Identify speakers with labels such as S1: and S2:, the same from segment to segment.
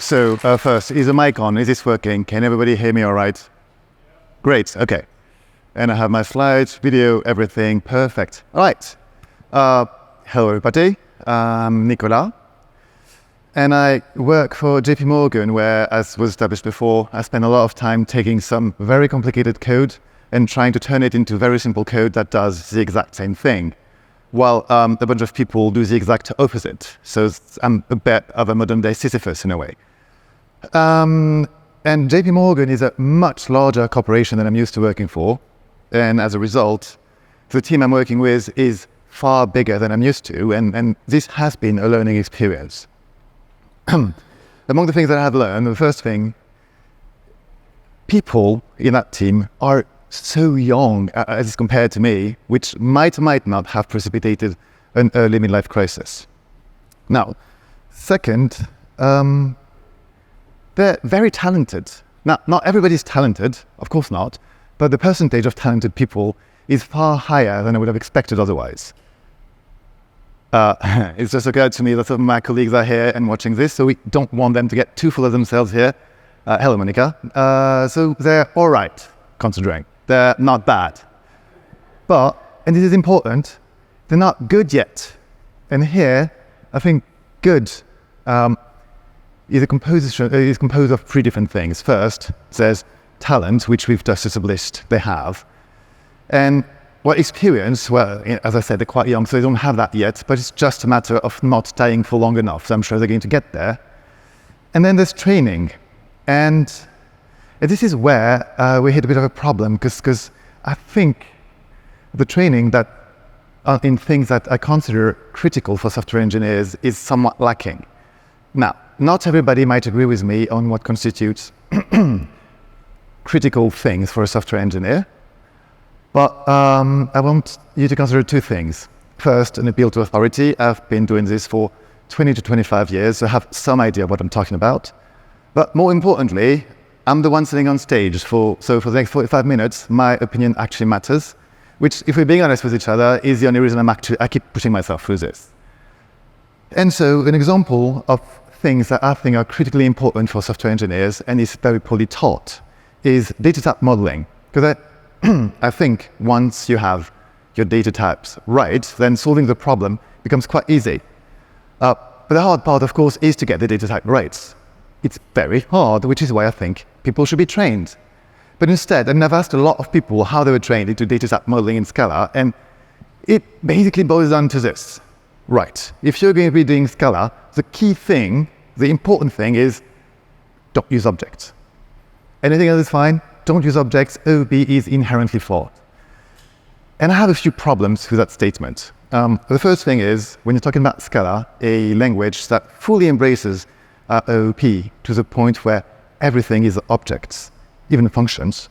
S1: So first, is the mic on? Is this working? Can everybody hear me all right? Great, okay. And I have my slides, video, everything, perfect. All right. Hello everybody, I'm Nicolas. And I work for JP Morgan, where, as was established before, I spend a lot of time taking some very complicated code and trying to turn it into very simple code that does the exact same thing, while a bunch of people do the exact opposite. So I'm a bit of a modern day Sisyphus in a way. And JP Morgan is a much larger corporation than I'm used to working for. And as a result, the team I'm working with is far bigger than I'm used to. And this has been a learning experience. Among the things that I have learned, the first thing, people in that team are so young as compared to me, which might or might not have precipitated an early midlife crisis. Now, second, they're very talented. Now, not everybody's talented, of course not, but the percentage of talented people is far higher than I would have expected otherwise. It's just occurred to me that some of my colleagues are here and watching this, so we don't want them to get too full of themselves here. Hello, Monica. So they're all right, considering. They're not bad. But, and this is important, they're not good yet. And here, I think good is composed of three different things. First, there's talent, which we've just established they have. And experience, well, as I said, they're quite young, so they don't have that yet, but it's just a matter of not staying for long enough, so I'm sure they're going to get there. And then there's training. And this is where we hit a bit of a problem, because I think the training that in things that I consider critical for software engineers is somewhat lacking. Now, not everybody might agree with me on what constitutes critical things for a software engineer, but I want you to consider two things. First, an appeal to authority. I've been doing this for 20 to 25 years, so I have some idea of what I'm talking about. But more importantly, I'm the one sitting on stage, so for the next 45 minutes, my opinion actually matters, which, if we're being honest with each other, is the only reason I keep pushing myself through this. And so an example of things that I think are critically important for software engineers, and is very poorly taught, is data type modeling. Because I think once you have your data types right, then solving the problem becomes quite easy. But the hard part, of course, is to get the data type right. It's very hard, which is why I think people should be trained. But instead, I've asked a lot of people how they were trained into data type modeling in Scala, and it basically boils down to this. Right, if you're going to be doing Scala, the key thing, the important thing is don't use objects. Anything else is fine, don't use objects, OOP is inherently flawed. And I have a few problems with that statement. The first thing is, when you're talking about Scala, a language that fully embraces OOP to the point where everything is objects, even functions,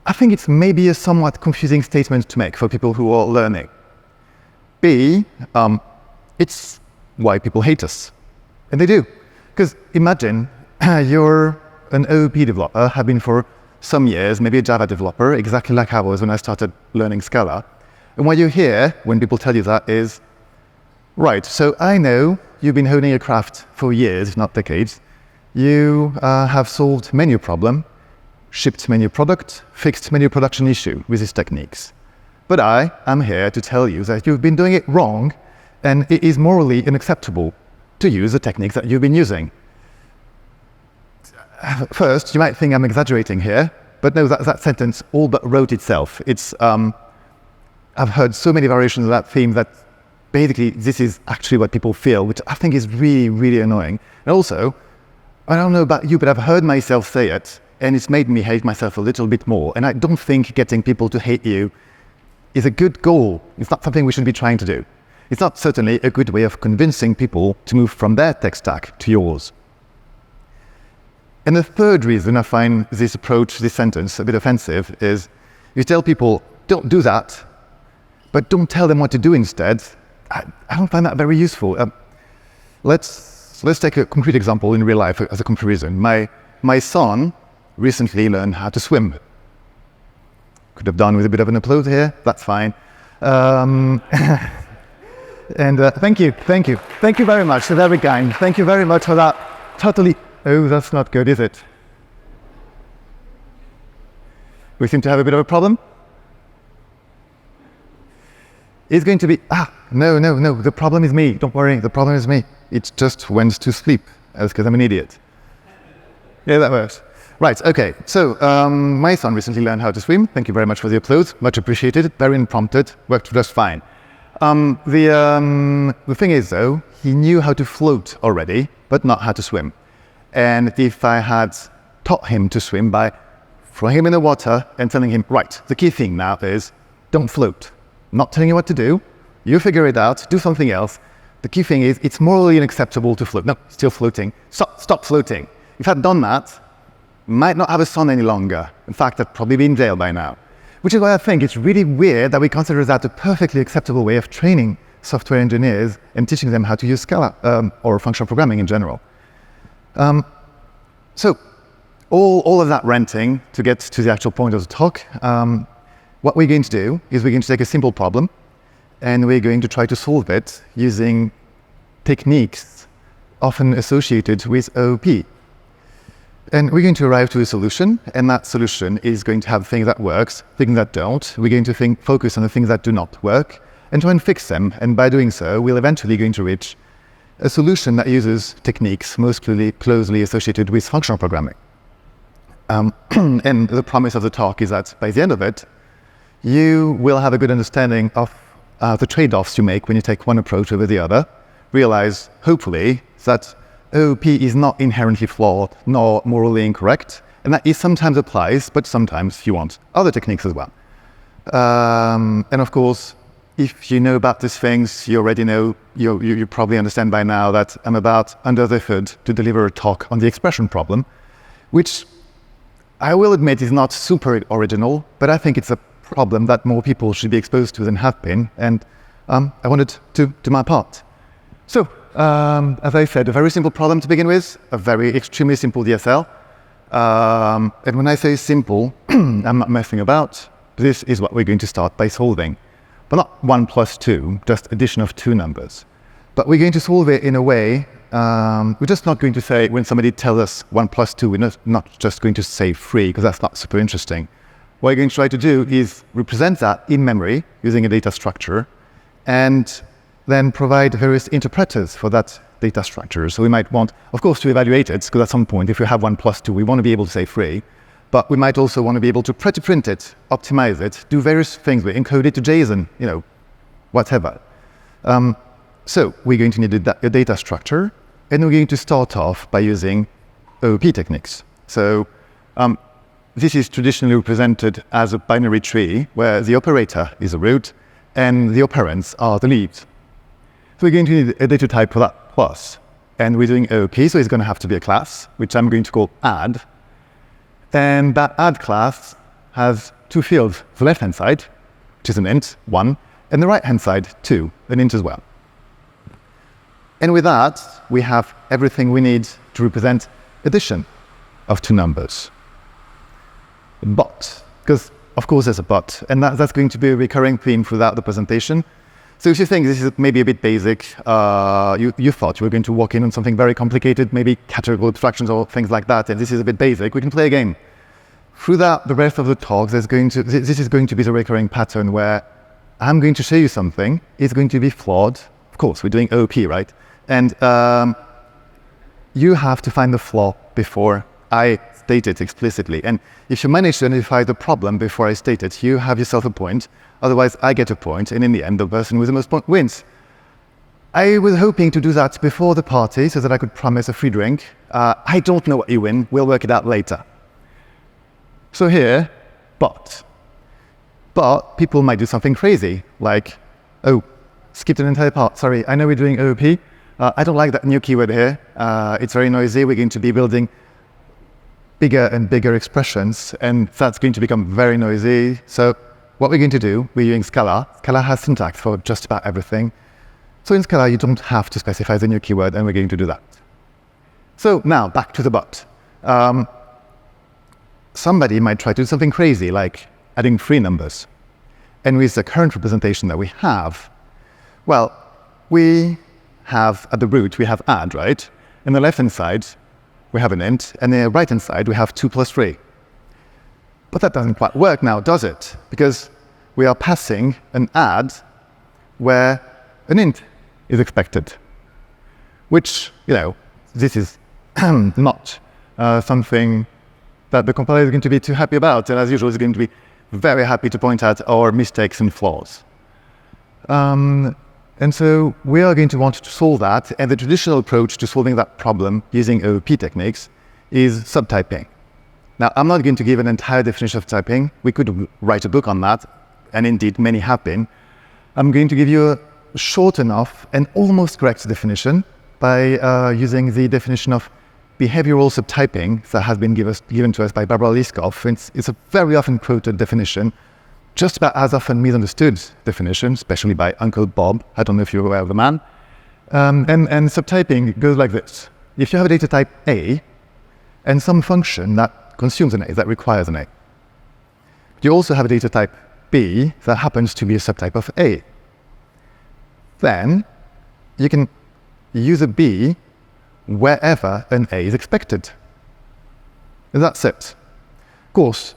S1: I think it's maybe a somewhat confusing statement to make for people who are learning. B, it's why people hate us. And they do. Because imagine you're an OOP developer, have been for some years, maybe a Java developer, exactly like I was when I started learning Scala. And what you hear when people tell you that is, right, so I know you've been honing your craft for years, if not decades. You have solved many a problem, shipped many a product, fixed many a production issue with these techniques. But I am here to tell you that you've been doing it wrong, and it is morally unacceptable to use the techniques that you've been using. First, you might think I'm exaggerating here, but no, that sentence all but wrote itself. It's, I've heard so many variations of that theme that basically this is actually what people feel, which I think is really, really annoying. And also, I don't know about you, but I've heard myself say it, and it's made me hate myself a little bit more. And I don't think getting people to hate you is a good goal. It's not something we should be trying to do. It's not certainly a good way of convincing people to move from their tech stack to yours. And the third reason I find this approach, this sentence, a bit offensive is you tell people, don't do that, but don't tell them what to do instead. I don't find that very useful. Let's take a concrete example in real life as a comparison. My son recently learned how to swim. Could have done with a bit of an applause here, that's fine. And thank you very much, so very kind. Thank you very much for that totally Oh, that's not good, is it? We seem to have a bit of a problem. It's going to be, no, the problem is me. Don't worry, the problem is me. It just went to sleep. That's because I'm an idiot. Yeah, that works. Right, okay. So, my son recently learned how to swim. Thank you very much for the applause. Much appreciated. Very impromptu. Worked just fine. The thing is, though, he knew how to float already, but not how to swim. And if I had taught him to swim by throwing him in the water and telling him, right, the key thing now is don't float. Not telling you what to do. You figure it out. Do something else. The key thing is it's morally unacceptable to float. No, still floating. Stop floating. If I'd done that, might not have a son any longer. In fact, I'd probably be in jail by now. Which is why I think it's really weird that we consider that a perfectly acceptable way of training software engineers and teaching them how to use Scala or functional programming in general. So all of that ranting to get to the actual point of the talk, what we're going to do is we're going to take a simple problem and we're going to try to solve it using techniques often associated with OOP. And we're going to arrive to a solution, and that solution is going to have things that works, things that don't. We're going to focus on the things that do not work and try and fix them. And by doing so, we're eventually going to reach a solution that uses techniques most closely associated with functional programming. And the promise of the talk is that by the end of it, you will have a good understanding of the trade-offs you make when you take one approach over the other. Realize, hopefully, that OOP is not inherently flawed nor morally incorrect, and that it sometimes applies, but sometimes you want other techniques as well. And of course, if you know about these things, you already know, you probably understand by now that I'm about under the hood to deliver a talk on the expression problem, which I will admit is not super original, but I think it's a problem that more people should be exposed to than have been, and I wanted to do my part. So, as I said, a very simple problem to begin with, a very extremely simple DSL. And when I say simple, I'm not messing about. This is what we're going to start by solving. But not 1 plus 2, just addition of 2 numbers. But we're going to solve it in a way, we're just not going to say, when somebody tells us 1 plus 2, we're not just going to say 3, because that's not super interesting. What we're going to try to do is represent that in memory using a data structure, and then provide various interpreters for that data structure. So we might want, of course, to evaluate it, because at some point, if we have 1 plus 2, we want to be able to say 3. But we might also want to be able to pretty print it, optimize it, do various things. We encode it to JSON, whatever. So we're going to need a data structure, and we're going to start off by using OOP techniques. So this is traditionally represented as a binary tree, where the operator is a root, and the operands are the leaves. So we're going to need a data type for that plus. And we're doing OOP, so it's going to have to be a class, which I'm going to call add. And that add class has 2 fields. The left-hand side, which is an int, 1, and the right-hand side, 2, an int as well. And with that, we have everything we need to represent addition of 2 numbers. But, because of course there's a but, and that's going to be a recurring theme throughout the presentation. So if you think this is maybe a bit basic, you thought you were going to walk in on something very complicated, maybe categorical abstractions or things like that, and this is a bit basic, we can play a game. Throughout the rest of the talk, this is going to be the recurring pattern where I'm going to show you something, it's going to be flawed. Of course, we're doing OOP, right? And you have to find the flaw before I state it explicitly. And if you manage to identify the problem before I state it, you have yourself a point. Otherwise, I get a point, and in the end, the person with the most points wins. I was hoping to do that before the party so that I could promise a free drink. I don't know what you win. We'll work it out later. So here, but people might do something crazy, like, oh, skipped an entire part. Sorry, I know we're doing OOP. I don't like that new keyword here. It's very noisy. We're going to be building bigger and bigger expressions, and that's going to become very noisy. So what we're going to do, we're using Scala. Scala has syntax for just about everything. So in Scala, you don't have to specify the new keyword, and we're going to do that. So now, back to the but. Somebody might try to do something crazy, like adding 3 numbers. And with the current representation that we have, well, we have, at the root, we have add, right? And the left-hand side, we have an int, and on the right-hand side, we have 2 plus 3. But that doesn't quite work now, does it? Because we are passing an add where an int is expected, which, this is not something that the compiler is going to be too happy about, and as usual, is going to be very happy to point out our mistakes and flaws. And so we are going to want to solve that, and the traditional approach to solving that problem using OOP techniques is subtyping. Now, I'm not going to give an entire definition of typing. We could write a book on that, and indeed many have been. I'm going to give you a short enough and almost correct definition by using the definition of behavioral subtyping that has been given to us by Barbara Liskov. It's a very often quoted definition, just about as often misunderstood definition, especially by Uncle Bob. I don't know if you're aware of the man. And subtyping goes like this. If you have a data type A and some function that consumes an A, that requires an A, you also have a data type B that happens to be a subtype of A, then you can use a B wherever an A is expected. And that's it. Of course,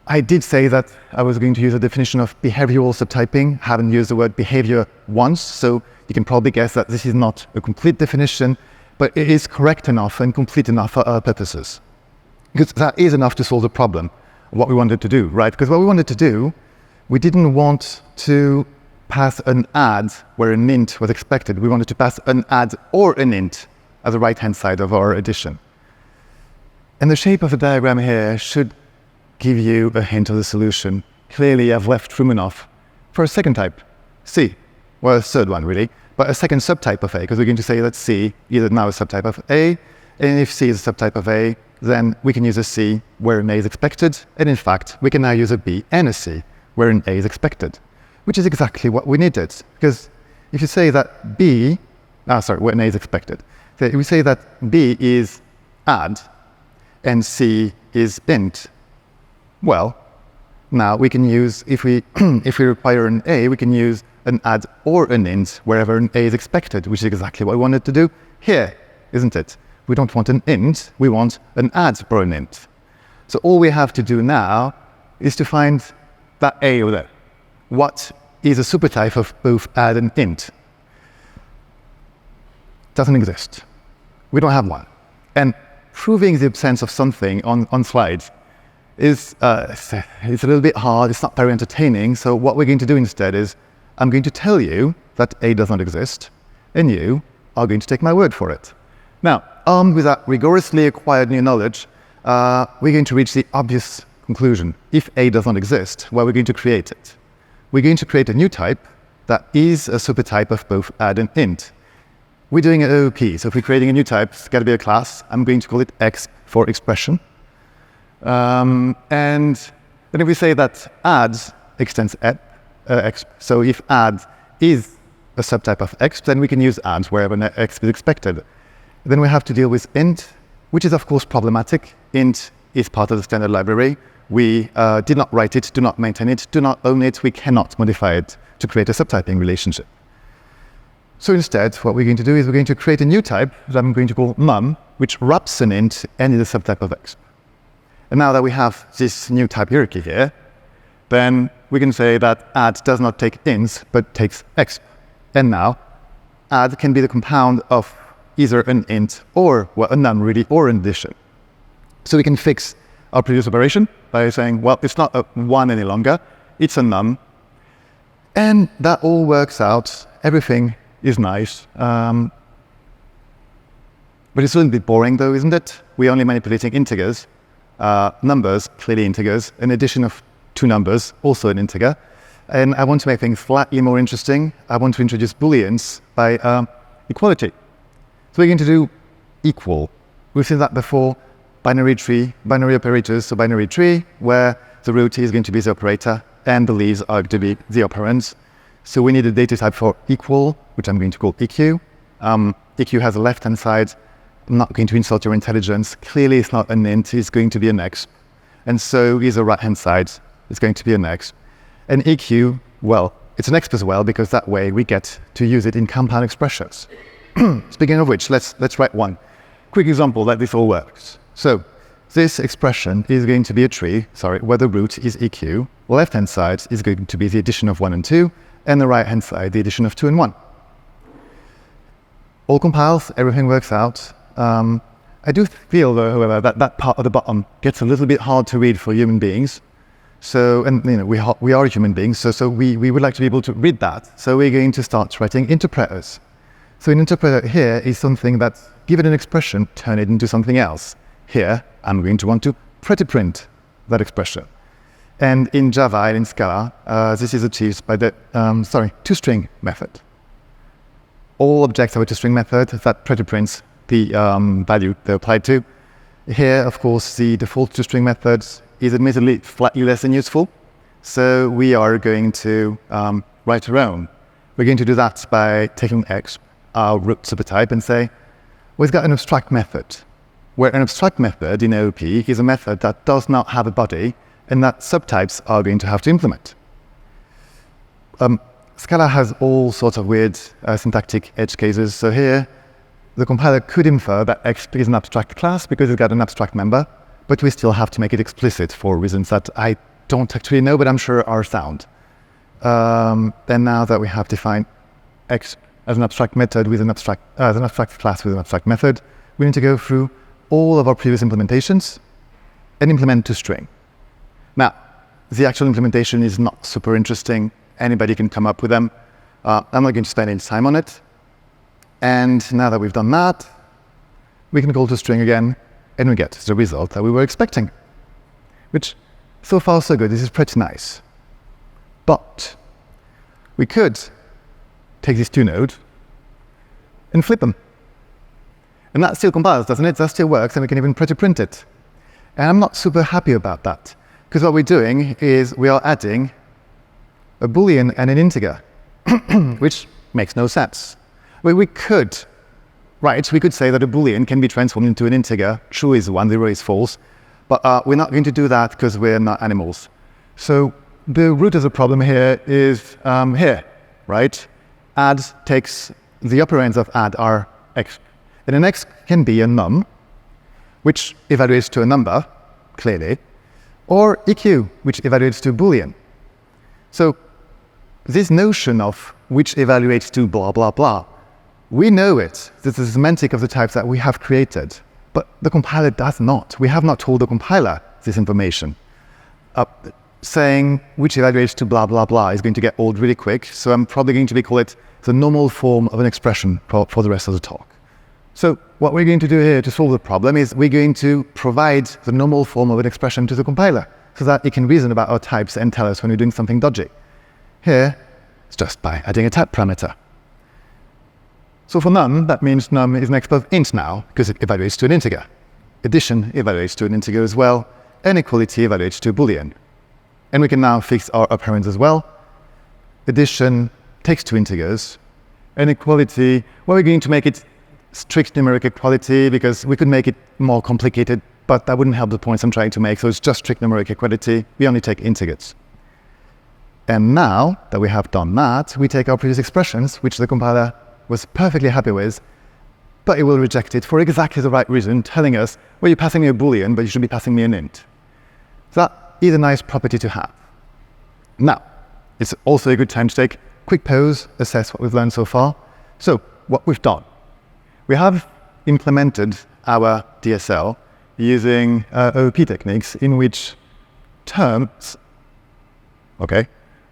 S1: I did say that I was going to use a definition of behavioral subtyping. Haven't used the word behavior once, so you can probably guess that this is not a complete definition, but it is correct enough and complete enough for our purposes. Because that is enough to solve the problem, what we wanted to do, right? Because what we wanted to do, we didn't want to pass an add where an int was expected. We wanted to pass an add or an int at the right-hand side of our addition. And the shape of the diagram here should give you a hint of the solution. Clearly, I've left room enough for a second type, C. Well, a third one, really, but a second subtype of A, because we're going to say that C is now a subtype of A, and if C is a subtype of A, then we can use a C where an A is expected, and in fact, we can now use a B and a C where an A is expected, which is exactly what we needed. Because if you say that B, where an A is expected, so if we say that B is add and C is int, well, now we can use, if we require an A, we can use an add or an int wherever an A is expected, which is exactly what we wanted to do here, isn't it? We don't want an int, we want an add or an int. So all we have to do now is to find that A over there. What is a supertype of both add and int? Doesn't exist. We don't have one. And proving the absence of something on slides is it's a little bit hard, it's not very entertaining, so what we're going to do instead is I'm going to tell you that A does not exist, and you are going to take my word for it. Now, armed with that rigorously acquired new knowledge, we're going to reach the obvious conclusion. If A does not exist, well, we're going to create it. We're going to create a new type that is a supertype of both add and int. We're doing an OOP, so if we're creating a new type, it's got to be a class. I'm going to call it X for expression. And then if we say that add extends X, so if add is a subtype of X, then we can use add wherever X is expected. Then we have to deal with int, which is of course problematic. Int is part of the standard library. We did not write it, do not maintain it, do not own it. We cannot modify it to create a subtyping relationship. So instead, what we're going to do is we're going to create a new type that I'm going to call num, which wraps an int and is a subtype of X. And now that we have this new type hierarchy here, then we can say that add does not take ints, but takes X. And now, add can be the compound of either an int or, well, a num really, or an addition. So we can fix our previous operation by saying, well, it's not a 1 any longer, it's a num. And that all works out. Everything is nice. But it's a little bit boring though, isn't it? We're only manipulating integers. Numbers, clearly integers, an addition of 2 numbers, also an integer. And I want to make things slightly more interesting. I want to introduce booleans by equality. So we're going to do equal. We've seen that before, binary tree, binary operators, so binary tree, where the root is going to be the operator and the leaves are going to be the operands. So we need a data type for equal, which I'm going to call EQ. EQ has a left-hand side. I'm not going to insult your intelligence. Clearly it's not an int, it's going to be an exp. And so is the right-hand side, it's going to be an exp. And EQ, well, it's an exp as well, because that way we get to use it in compound expressions. Speaking of which, let's write one. quick example that this all works. So this expression is going to be a tree, where the root is EQ. Left-hand side is going to be the addition of 1 and 2, and the right-hand side, the addition of 2 and 1. All compiles, everything works out. I do feel, though, however, that part at the bottom gets a little bit hard to read for human beings. So, and we are human beings, so we would like to be able to read that. So we're going to start writing interpreters. So an interpreter here is something that, given an expression, turn it into something else. Here, I'm going to want to pretty-print that expression. And in Java and in Scala, this is achieved by the toString method. All objects have a toString method that pretty-prints the value they're applied to. Here, of course, the default toString method is admittedly slightly less than useful. So we are going to write our own. We're going to do that by taking X, our root supertype, and say, we've got an abstract method, where an abstract method in OP is a method that does not have a body and that subtypes are going to have to implement. Scala has all sorts of weird syntactic edge cases. So here, the compiler could infer that X is an abstract class because it's got an abstract member, but we still have to make it explicit for reasons that I don't actually know, but I'm sure are sound. Then now that we have defined X as an abstract method with an abstract class with an abstract method, we need to go through all of our previous implementations and implement toString. Now, the actual implementation is not super interesting. Anybody can come up with them. I'm not going to spend any time on it. And now that we've done that, we can call toString again, and we get the result that we were expecting, which so far so good. This is pretty nice. But we could take these two nodes and flip them. And that still compiles, doesn't it? That still works, and we can even pretty-print it. And I'm not super happy about that, because what we're doing is we are adding a Boolean and an integer, which makes no sense. We could say that a Boolean can be transformed into an integer. True is 1, 0 is false. But we're not going to do that because we're not animals. So the root of the problem here is here, right? Add takes the operands of add are x. And an x can be a num, which evaluates to a number, clearly, or eq, which evaluates to Boolean. So this notion of which evaluates to blah, blah, blah, we know it. This is a semantic of the types that we have created, but the compiler does not. We have not told the compiler this information. Saying which evaluates to blah, blah, blah is going to get old really quick, so I'm probably going to call it the normal form of an expression for the rest of the talk. So what we're going to do here to solve the problem is we're going to provide the normal form of an expression to the compiler so that it can reason about our types and tell us when we're doing something dodgy. Here, it's just by adding a type parameter. So for num, that means num is next of int now, because it evaluates to an integer. Addition evaluates to an integer as well, and equality evaluates to a Boolean. And we can now fix our operands as well. Addition takes two integers, and equality, well, we're going to make it strict numeric equality because we could make it more complicated, but that wouldn't help the points I'm trying to make, so it's just strict numeric equality. We only take integers. And now that we have done that, we take our previous expressions, which the compiler was perfectly happy with, but it will reject it for exactly the right reason, telling us, well, you're passing me a Boolean, but you should be passing me an int. So that is a nice property to have. Now, it's also a good time to take a quick pause, assess what we've learned so far. So, what we've done. We have implemented our DSL using OOP techniques in which terms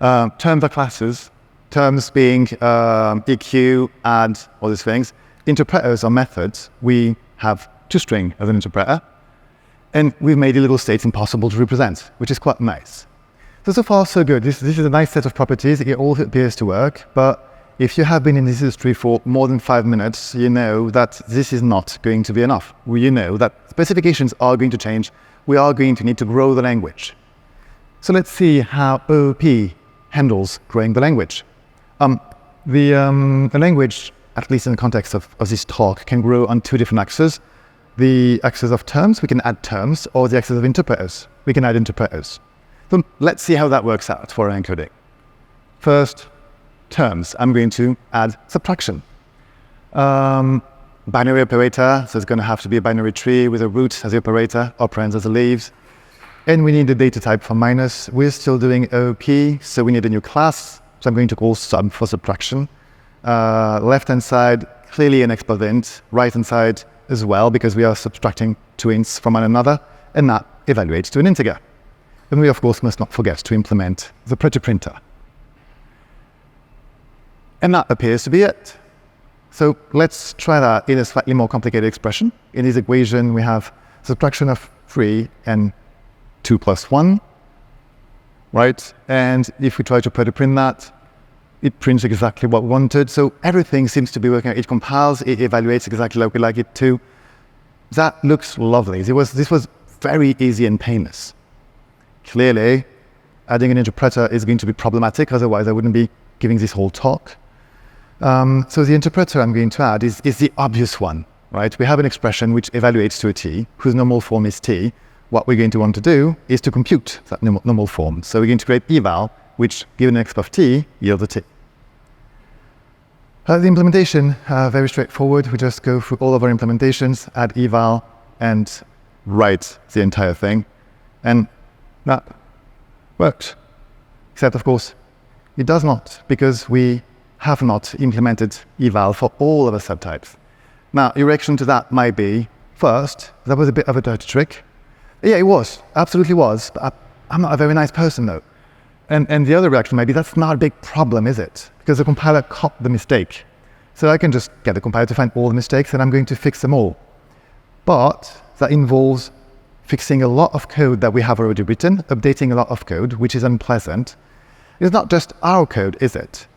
S1: are classes, terms being EQ, add, all these things. Interpreters are methods. We have toString as an interpreter, and we've made illegal states impossible to represent, which is quite nice. So far, so good. This is a nice set of properties. It all appears to work, but if you have been in this industry for more than 5 minutes, you know that this is not going to be enough. You know that specifications are going to change. We are going to need to grow the language. So let's see how OOP handles growing the language. The language, at least in the context of this talk, can grow on two different axes. The axis of terms, we can add terms, or the axis of interpreters, we can add interpreters. So let's see how that works out for our encoding. First, terms. I'm going to add subtraction. binary operator, so it's going to have to be a binary tree with a root as the operator, operands as the leaves. And we need the data type for minus. We're still doing OP, so we need a new class. So I'm going to call sub for subtraction. Left-hand side, clearly an exponent. Right-hand side as well, because we are subtracting two ints from one another, and that evaluates to an integer. And we, of course, must not forget to implement the pretty-printer. And that appears to be it. So let's try that in a slightly more complicated expression. In this equation, we have subtraction of 3 and 2 plus 1, right? And if we try to pretty-print that, it prints exactly what we wanted. So everything seems to be working. It compiles, it evaluates exactly like we like it to. That looks lovely. This was very easy and painless. Clearly, adding an interpreter is going to be problematic, otherwise I wouldn't be giving this whole talk. So the interpreter I'm going to add is the obvious one, right? We have an expression which evaluates to a t, whose normal form is t. What we're going to want to do is to compute that normal form. So we're going to create eval, which, given an exp of t, yields a t. The implementation, very straightforward. We just go through all of our implementations, add eval, and write the entire thing. And that worked. Except, of course, it does not, because we have not implemented eval for all of the subtypes. Now, your reaction to that might be, first, that was a bit of a dirty trick. Yeah, it was, absolutely was, but I'm not a very nice person, though. And the other reaction might be, that's not a big problem, is it? Because the compiler caught the mistake. So I can just get the compiler to find all the mistakes, and I'm going to fix them all. But that involves fixing a lot of code that we have already written, updating a lot of code, which is unpleasant. It's not just our code, is it?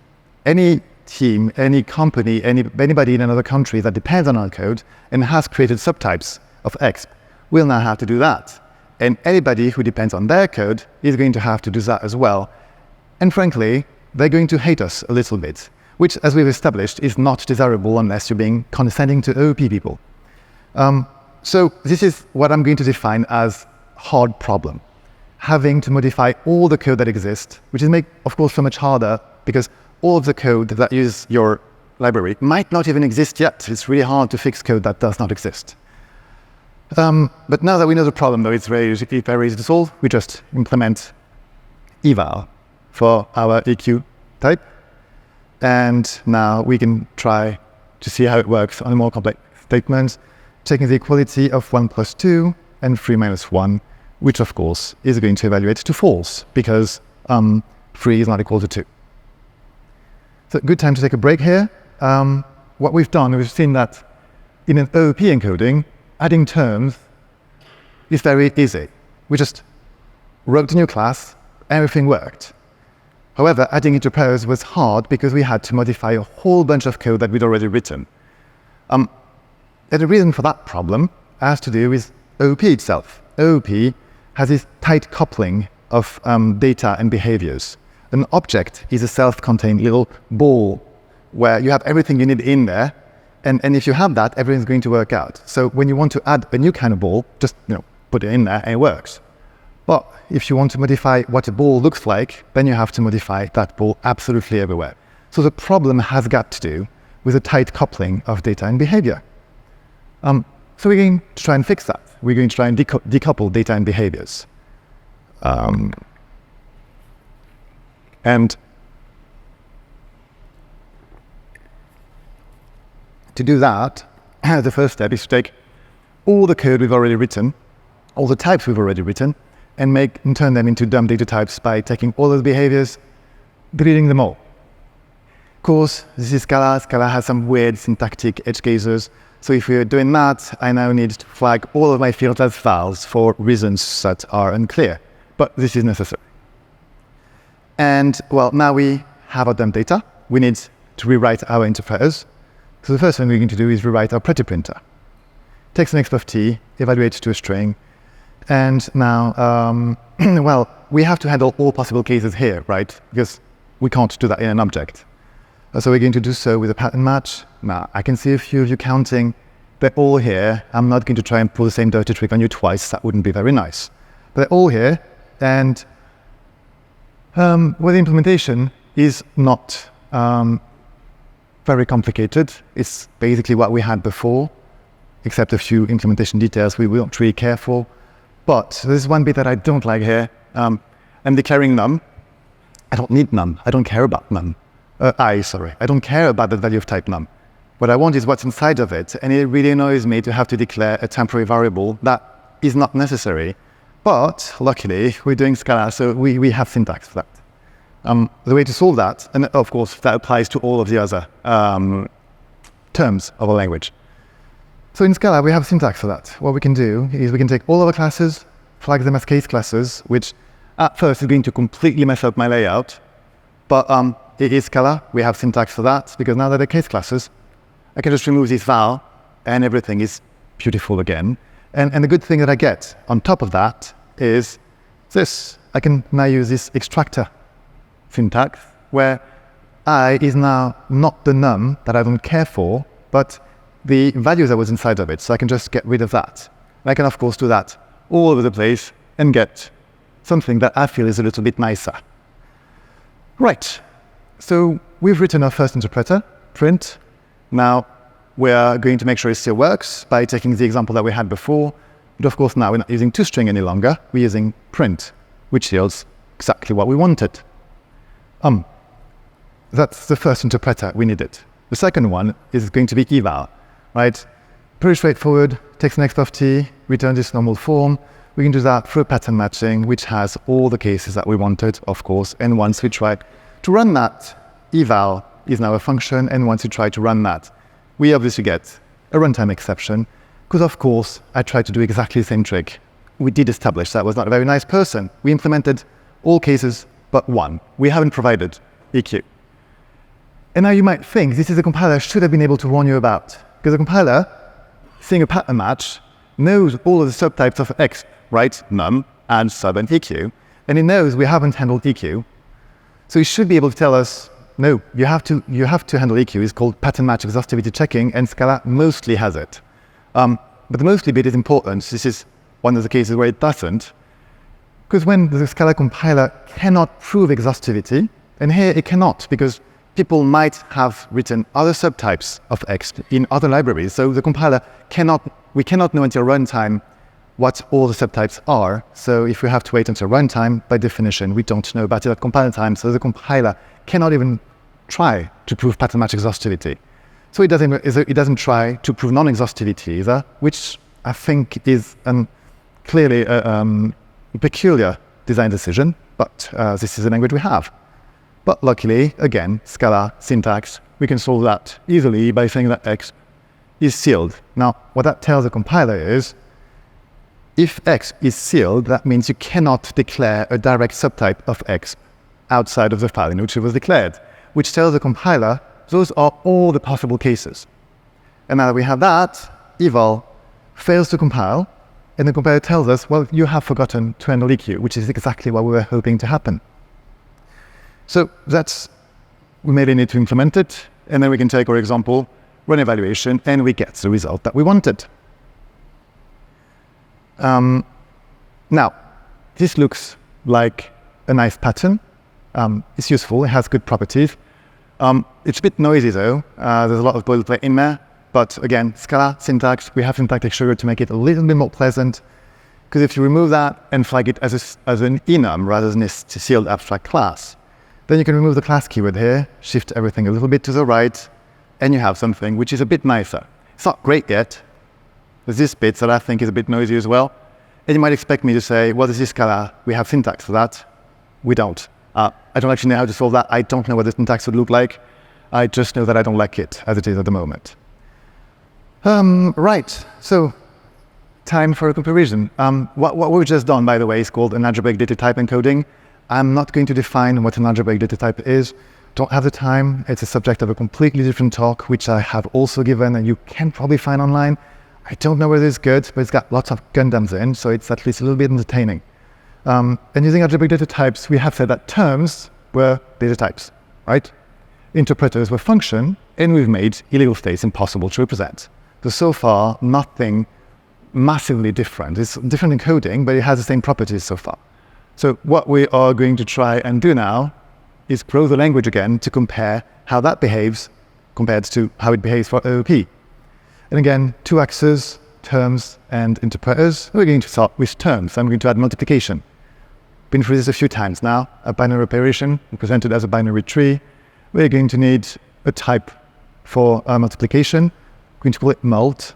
S1: Any team, any company, anybody in another country that depends on our code and has created subtypes of X will now have to do that. And anybody who depends on their code is going to have to do that as well. And frankly, they're going to hate us a little bit, which, as we've established, is not desirable unless you're being condescending to OOP people. So this is what I'm going to define as hard problem. Having to modify all the code that exists, which is of course, so much harder because all of the code that uses your library might not even exist yet. It's really hard to fix code that does not exist. But now that we know the problem, though, it's very easy to solve. We just implement eval for our EQ type. And now we can try to see how it works on a more complex statement, taking the equality of 1 plus 2 and 3 minus 1, which of course is going to evaluate to false because 3 is not equal to 2. So good time to take a break here. What we've done, we've seen that in an OOP encoding, adding terms is very easy. We just wrote a new class, everything worked. However, adding interpreters was hard because we had to modify a whole bunch of code that we'd already written. And the reason for that problem has to do with OOP itself. OOP has this tight coupling of data and behaviors. An object is a self-contained little ball where you have everything you need in there, and if you have that, everything's going to work out. So when you want to add a new kind of ball, just put it in there and it works. But if you want to modify what a ball looks like, then you have to modify that ball absolutely everywhere. So the problem has got to do with a tight coupling of data and behavior. So we're going to try and fix that. We're going to try and decouple data and behaviors. And to do that, the first step is to take all the code we've already written, all the types we've already written, and turn them into dumb data types by taking all those behaviors, deleting them all. Of course, this is Scala. Scala has some weird syntactic edge cases. So if we're doing that, I now need to flag all of my fields as files for reasons that are unclear. But this is necessary. And well, now we have our dumb data. We need to rewrite our interpreters. So the first thing we're going to do is rewrite our pretty-printer. Takes an exp of t, evaluates to a string. And now, well, we have to handle all possible cases here, right? Because we can't do that in an object. So we're going to do so with a pattern match. Now, I can see a few of you counting. They're all here. I'm not going to try and pull the same dirty trick on you twice. That wouldn't be very nice. But they're all here. And well, the implementation is not very complicated. It's basically what we had before, except a few implementation details we don't really care for. But there's one bit that I don't like here. I'm declaring num. I don't need num. I don't care about num. I don't care about the value of type num. What I want is what's inside of it, and it really annoys me to have to declare a temporary variable that is not necessary. But luckily, we're doing Scala, so we have syntax for that. The way to solve that, and of course that applies to all of the other terms of a language. So in Scala, we have syntax for that. What we can do is we can take all of our classes, flag them as case classes, which at first is going to completely mess up my layout. But it is Scala, we have syntax for that, because now that they're case classes, I can just remove this val, and everything is beautiful again. And the good thing that I get on top of that is this. I can now use this extractor syntax, where I is now not the num that I don't care for, but the values that was inside of it. So I can just get rid of that. And I can, of course, do that all over the place and get something that I feel is a little bit nicer. Right. So we've written our first interpreter, print. Now we're going to make sure it still works by taking the example that we had before. But of course, now we're not using toString any longer. We're using print, which yields exactly what we wanted. That's the first interpreter we needed. The second one is going to be eval, right? Pretty straightforward. Takes next of t, return this normal form. We can do that through pattern matching, which has all the cases that we wanted, of course. And once we try to run that, eval is now a function. And once you try to run that, we obviously get a runtime exception, because of course, I tried to do exactly the same trick. We did establish that was not a very nice person. We implemented all cases but one. We haven't provided EQ. And now you might think this is a compiler I should have been able to warn you about, because the compiler, seeing a pattern match, knows all of the subtypes of X, right? Num, add, sub, and EQ. And it knows we haven't handled EQ. So it should be able to tell us, no, you have to handle EQ. It's called pattern match exhaustivity checking, and Scala mostly has it. But the mostly bit is important. This is one of the cases where it doesn't, because when the Scala compiler cannot prove exhaustivity, and here it cannot, because people might have written other subtypes of X in other libraries. So the compiler we cannot know until runtime what all the subtypes are. So if we have to wait until runtime, by definition, we don't know about it at compiler time. So the compiler cannot even try to prove pattern match exhaustivity. So it doesn't try to prove non-exhaustivity either, which I think is clearly a peculiar design decision, but this is the language we have. But luckily, again, Scala syntax, we can solve that easily by saying that X is sealed. Now, what that tells the compiler is, if X is sealed, that means you cannot declare a direct subtype of X outside of the file in which it was declared, which tells the compiler those are all the possible cases. And now that we have that, eval fails to compile, and the compiler tells us, well, you have forgotten to handle EQ, which is exactly what we were hoping to happen. So we merely need to implement it, and then we can take our example, run evaluation, and we get the result that we wanted. Now, this looks like a nice pattern. It's useful, it has good properties. It's a bit noisy though, there's a lot of boilerplate in there, but again, Scala syntax, we have syntactic sugar to make it a little bit more pleasant, because if you remove that and flag it as an enum rather than a sealed abstract class, then you can remove the class keyword here, shift everything a little bit to the right, and you have something which is a bit nicer. It's not great yet. There's this bit that I think is a bit noisy as well. And you might expect me to say, well, this is Scala, we have syntax for that. We don't. I don't actually know how to solve that. I don't know what the syntax would look like. I just know that I don't like it as it is at the moment. Right, so time for a comparison. What we've just done, by the way, is called an algebraic data type encoding. I'm not going to define what an algebraic data type is. Don't have the time. It's a subject of a completely different talk, which I have also given, and you can probably find online. I don't know whether it's good, but it's got lots of Gundams in, so it's at least a little bit entertaining. And using algebraic data types, we have said that terms were data types, right? Interpreters were function, and we've made illegal states impossible to represent. So far, nothing massively different. It's different encoding, but it has the same properties so far. So what we are going to try and do now is grow the language again to compare how that behaves compared to how it behaves for OOP. And again, two axes, terms and interpreters. We're going to start with terms. I'm going to add multiplication. Been through this a few times now. A binary operation represented as a binary tree. We're going to need a type for multiplication. We're going to call it mult.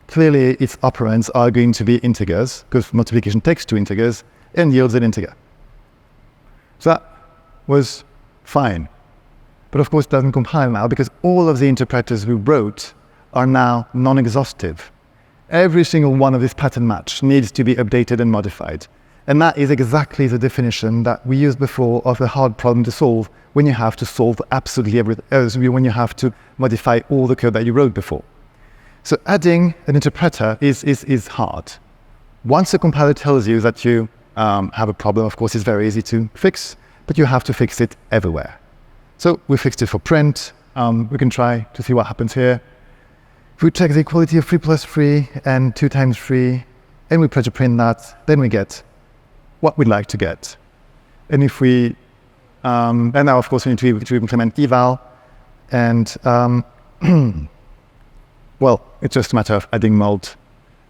S1: Clearly, its operands are going to be integers, because multiplication takes two integers and yields an integer. So that was fine. But of course, it doesn't compile now, because all of the interpreters we wrote are now non-exhaustive. Every single one of this pattern match needs to be updated and modified. And that is exactly the definition that we used before of a hard problem to solve when you have to solve absolutely everything, when you have to modify all the code that you wrote before. So adding an interpreter is hard. Once the compiler tells you that you have a problem, of course, it's very easy to fix, but you have to fix it everywhere. So we fixed it for print. We can try to see what happens here. If we check the equality of 3 plus 3 and 2 times 3, and we try to print that, then we get what we'd like to get. And if we, and now of course we need to implement eval, and well, it's just a matter of adding mult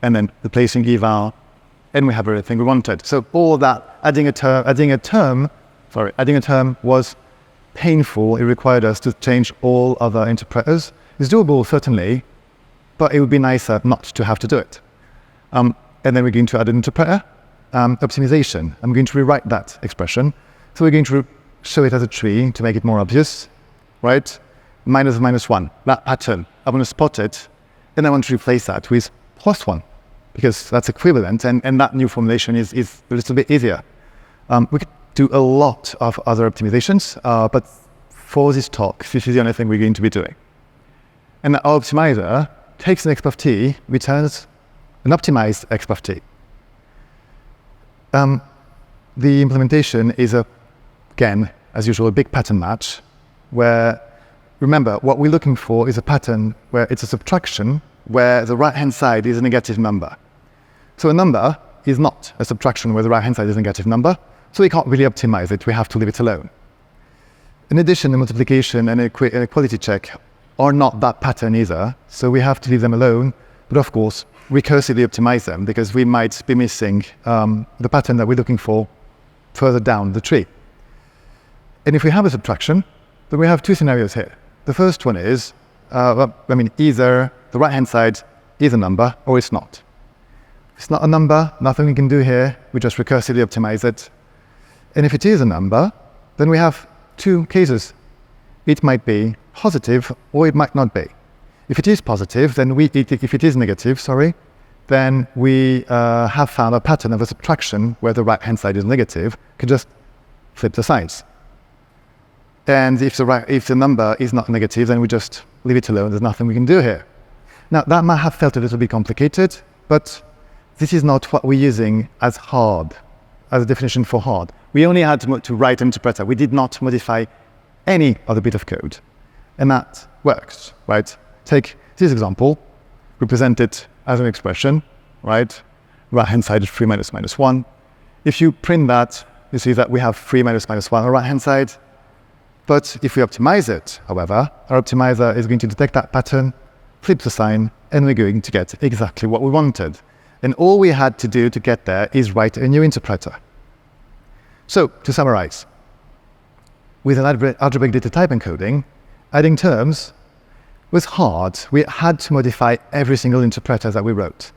S1: and then replacing eval, and we have everything we wanted. So all that, adding a term was painful. It required us to change all other interpreters. It's doable, certainly, but it would be nicer not to have to do it. And then we're going to add an interpreter. Optimization. I'm going to rewrite that expression. So we're going to show it as a tree to make it more obvious, right? -1, that pattern. I want to spot it, and I want to replace that with +1, because that's equivalent, and that new formulation is a little bit easier. We could do a lot of other optimizations, but for this talk, this is the only thing we're going to be doing. And our optimizer takes an exp of t, returns an optimized exp of t. The implementation is, again, as usual, a big pattern match, where, remember, what we're looking for is a pattern where it's a subtraction, where the right-hand side is a negative number. So a number is not a subtraction where the right-hand side is a negative number, so we can't really optimize it. We have to leave it alone. In addition, the multiplication and equality check are not that pattern either, so we have to leave them alone, but of course, recursively optimize them, because we might be missing the pattern that we're looking for further down the tree. And if we have a subtraction, then we have two scenarios here. The first one is, either the right-hand side is a number or it's not. If it's not a number, nothing we can do here. We just recursively optimize it. And if it is a number, then we have two cases. It might be positive or it might not be. If it is positive, then if it is negative, then we have found a pattern of a subtraction where the right-hand side is negative. Can just flip the sides. And if the number is not negative, then we just leave it alone. There's nothing we can do here. Now, that might have felt a little bit complicated, but this is not what we're using as hard, as a definition for hard. We only had to write an interpreter. We did not modify any other bit of code. And that works, right? Take this example, represent it as an expression, right? Right-hand side is 3 minus -1. If you print that, you see that we have 3 minus -1 on the right-hand side. But if we optimize it, however, our optimizer is going to detect that pattern, flip the sign, and we're going to get exactly what we wanted. And all we had to do to get there is write a new interpreter. So, to summarize, with an algebraic data type encoding, adding terms was hard. We had to modify every single interpreter that we wrote.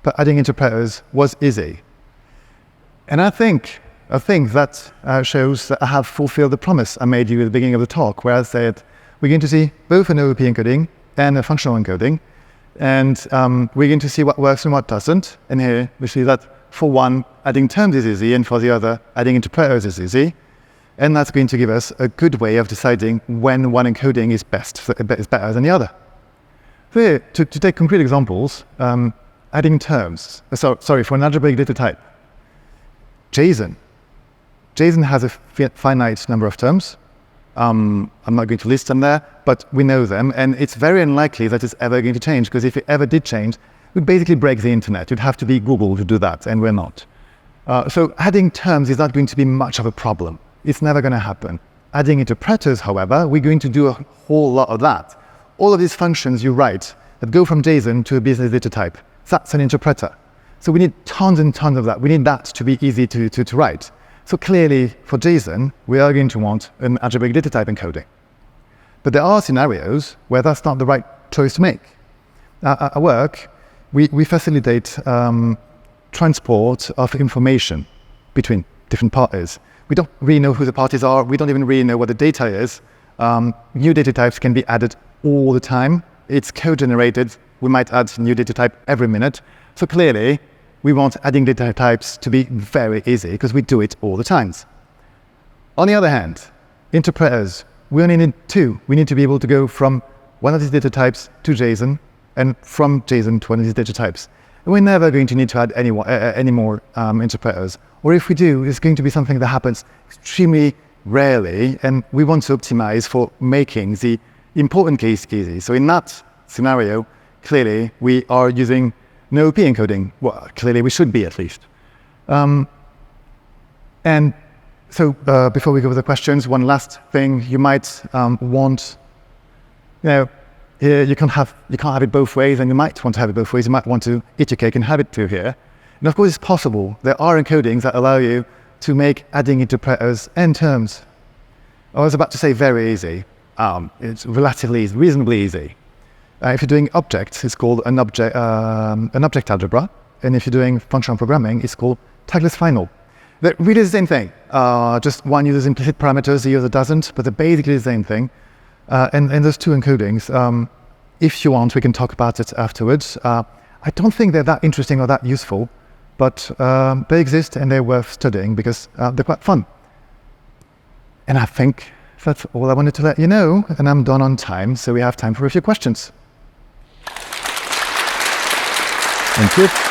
S1: But adding interpreters was easy. And I think that shows that I have fulfilled the promise I made you at the beginning of the talk, where I said we're going to see both an OOP encoding and a functional encoding. And we're going to see what works and what doesn't. And here we see that for one, adding terms is easy, and for the other, adding interpreters is easy. And that's going to give us a good way of deciding when one encoding is better than the other. So here, to take concrete examples, adding terms. For an algebraic data type, JSON. JSON has a finite number of terms. I'm not going to list them there, but we know them, and it's very unlikely that it's ever going to change, because if it ever did change, we'd basically break the internet. It'd have to be Google to do that, and we're not. So adding terms is not going to be much of a problem. It's never going to happen. Adding interpreters, however, we're going to do a whole lot of that. all of these functions you write that go from JSON to a business data type, that's an interpreter. So we need tons and tons of that. We need that to be easy to write. So clearly, for JSON, we are going to want an algebraic data type encoding. But there are scenarios where that's not the right choice to make. At work, we facilitate transport of information between different parties. We don't really know who the parties are. We don't even really know what the data is. New data types can be added all the time. It's code-generated. We might add new data type every minute. So clearly, we want adding data types to be very easy because we do it all the time. On the other hand, interpreters, we only need two. We need to be able to go from one of these data types to JSON and from JSON to one of these data types. And we're never going to need to add any more interpreters. Or if we do, it's going to be something that happens extremely rarely, and we want to optimize for making the important case easy. So in that scenario, clearly we are using no OP encoding. Well, clearly we should be at least. And so before we go with the questions, one last thing you might want, here you can't have it both ways, and you might want to have it both ways. You might want to eat your cake and have it too here. And of course, it's possible. There are encodings that allow you to make adding interpreters and terms. I was about to say very easy. It's relatively, reasonably easy. If you're doing objects, it's called an object algebra. And if you're doing functional programming, it's called tagless final. They're really the same thing. Just one uses implicit parameters, the other doesn't, but they're basically the same thing. And those two encodings, if you want, we can talk about it afterwards. I don't think they're that interesting or that useful, but they exist and they're worth studying because they're quite fun. And I think that's all I wanted to let you know, and I'm done on time, so we have time for a few questions. Thank you.